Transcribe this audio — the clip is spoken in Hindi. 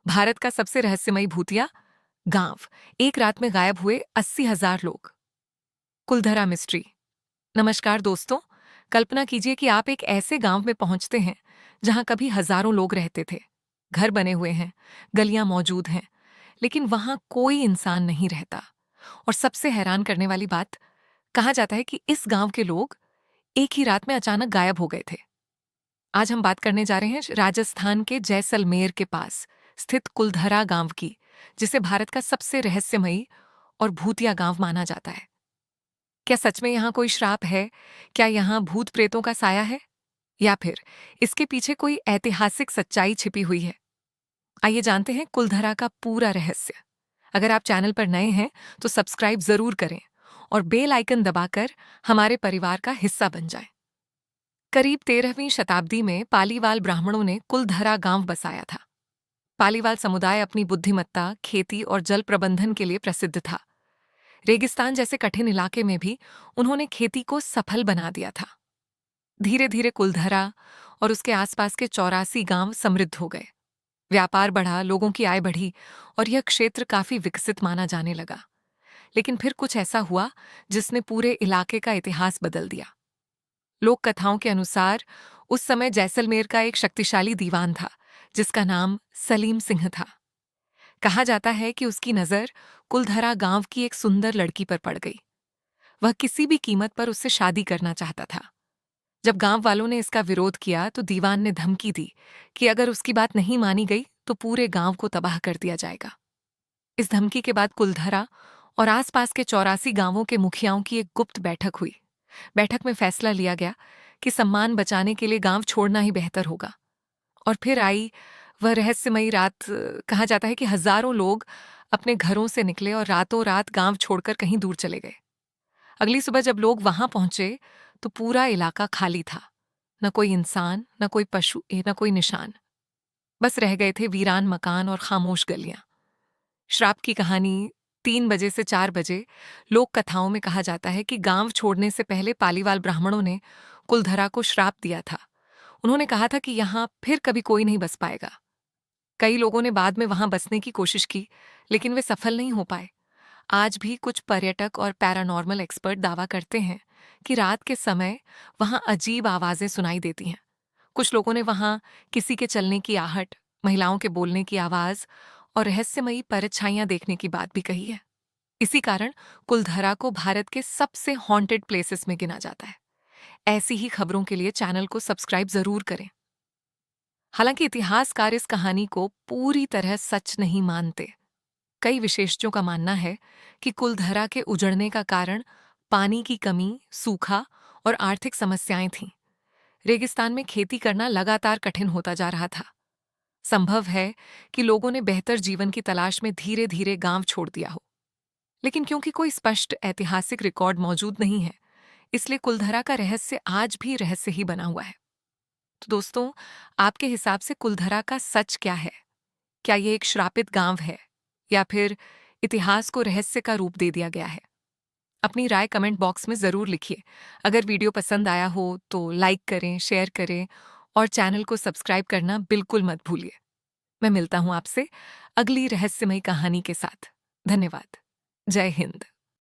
भारत का सबसे रहस्यमयी भूतिया गांव। एक रात में गायब हुए 80,000 लोग। कुलधरा मिस्ट्री। नमस्कार दोस्तों, कल्पना कीजिए कि आप एक ऐसे गांव में पहुंचते हैं जहां कभी हजारों लोग रहते थे। घर बने हुए हैं, गलियां मौजूद हैं, लेकिन वहां कोई इंसान नहीं रहता। और सबसे हैरान करने वाली बात, कहा जाता है कि इस गांव के लोग एक ही रात में अचानक गायब हो गए थे। आज हम बात करने जा रहे हैं राजस्थान के जैसलमेर के पास स्थित कुलधरा गांव की, जिसे भारत का सबसे रहस्यमयी और भूतिया गांव माना जाता है। क्या सच में यहाँ कोई श्राप है? क्या यहाँ भूत प्रेतों का साया है, या फिर इसके पीछे कोई ऐतिहासिक सच्चाई छिपी हुई है? आइए जानते हैं कुलधरा का पूरा रहस्य। अगर आप चैनल पर नए हैं तो सब्सक्राइब जरूर करें और बेल आइकन दबाकर हमारे परिवार का हिस्सा बन जाएं। करीब 13वीं शताब्दी में पालीवाल ब्राह्मणों ने कुलधरा गांव बसाया था। पालीवाल समुदाय अपनी बुद्धिमत्ता, खेती और जल प्रबंधन के लिए प्रसिद्ध था। रेगिस्तान जैसे कठिन इलाके में भी उन्होंने खेती को सफल बना दिया था। धीरे धीरे कुलधरा और उसके आसपास के 84 गांव समृद्ध हो गए। व्यापार बढ़ा, लोगों की आय बढ़ी और यह क्षेत्र काफी विकसित माना जाने लगा। लेकिन फिर कुछ ऐसा हुआ जिसने पूरे इलाके का इतिहास बदल दिया। लोक कथाओं के अनुसार उस समय जैसलमेर का एक शक्तिशाली दीवान था जिसका नाम सलीम सिंह था। कहा जाता है कि उसकी नजर कुलधरा गांव की एक सुंदर लड़की पर पड़ गई। वह किसी भी कीमत पर उससे शादी करना चाहता था। जब गांव वालों ने इसका विरोध किया तो दीवान ने धमकी दी कि अगर उसकी बात नहीं मानी गई तो पूरे गांव को तबाह कर दिया जाएगा। इस धमकी के बाद कुलधरा और आसपास के 84 गांवों के मुखियाओं की एक गुप्त बैठक हुई। बैठक में फैसला लिया गया कि सम्मान बचाने के लिए गांव छोड़ना ही बेहतर होगा। और फिर आई वह रहस्यमयी रात। कहा जाता है कि हजारों लोग अपने घरों से निकले और रातों रात गांव छोड़कर कहीं दूर चले गए। अगली सुबह जब लोग वहां पहुंचे तो पूरा इलाका खाली था। न कोई इंसान, न कोई पशु, न कोई निशान। बस रह गए थे वीरान मकान और खामोश गलियां। श्राप की कहानी। 3 बजे से 4 बजे लोक कथाओं में कहा जाता है कि गांव छोड़ने से पहले पालीवाल ब्राह्मणों ने कुलधरा को श्राप दिया था। उन्होंने कहा था कि यहां फिर कभी कोई नहीं बस पाएगा। कई लोगों ने बाद में वहां बसने की कोशिश की, लेकिन वे सफल नहीं हो पाए। आज भी कुछ पर्यटक और पैरानॉर्मल एक्सपर्ट दावा करते हैं कि रात के समय वहां अजीब आवाजें सुनाई देती हैं। कुछ लोगों ने वहां किसी के चलने की आहट, महिलाओं के बोलने की आवाज और रहस्यमयी परछाइयां देखने की बात भी कही है। इसी कारण कुलधरा को भारत के सबसे हॉन्टेड प्लेसेस में गिना जाता है। ऐसी ही खबरों के लिए चैनल को सब्सक्राइब जरूर करें। हालांकि इतिहासकार इस कहानी को पूरी तरह सच नहीं मानते। कई विशेषज्ञों का मानना है कि कुलधरा के उजड़ने का कारण पानी की कमी, सूखा और आर्थिक समस्याएं थीं। रेगिस्तान में खेती करना लगातार कठिन होता जा रहा था। संभव है कि लोगों ने बेहतर जीवन की तलाश में धीरे धीरे गांव छोड़ दिया हो। लेकिन क्योंकि कोई स्पष्ट ऐतिहासिक रिकॉर्ड मौजूद नहीं है, इसलिए कुलधरा का रहस्य आज भी रहस्य ही बना हुआ है। तो दोस्तों, आपके हिसाब से कुलधरा का सच क्या है? क्या ये एक श्रापित गांव है, या फिर इतिहास को रहस्य का रूप दे दिया गया है? अपनी राय कमेंट बॉक्स में जरूर लिखिए। अगर वीडियो पसंद आया हो तो लाइक करें, शेयर करें और चैनल को सब्सक्राइब करना बिल्कुल मत भूलिए। मैं मिलता हूं आपसे अगली रहस्यमयी कहानी के साथ। धन्यवाद। जय हिंद।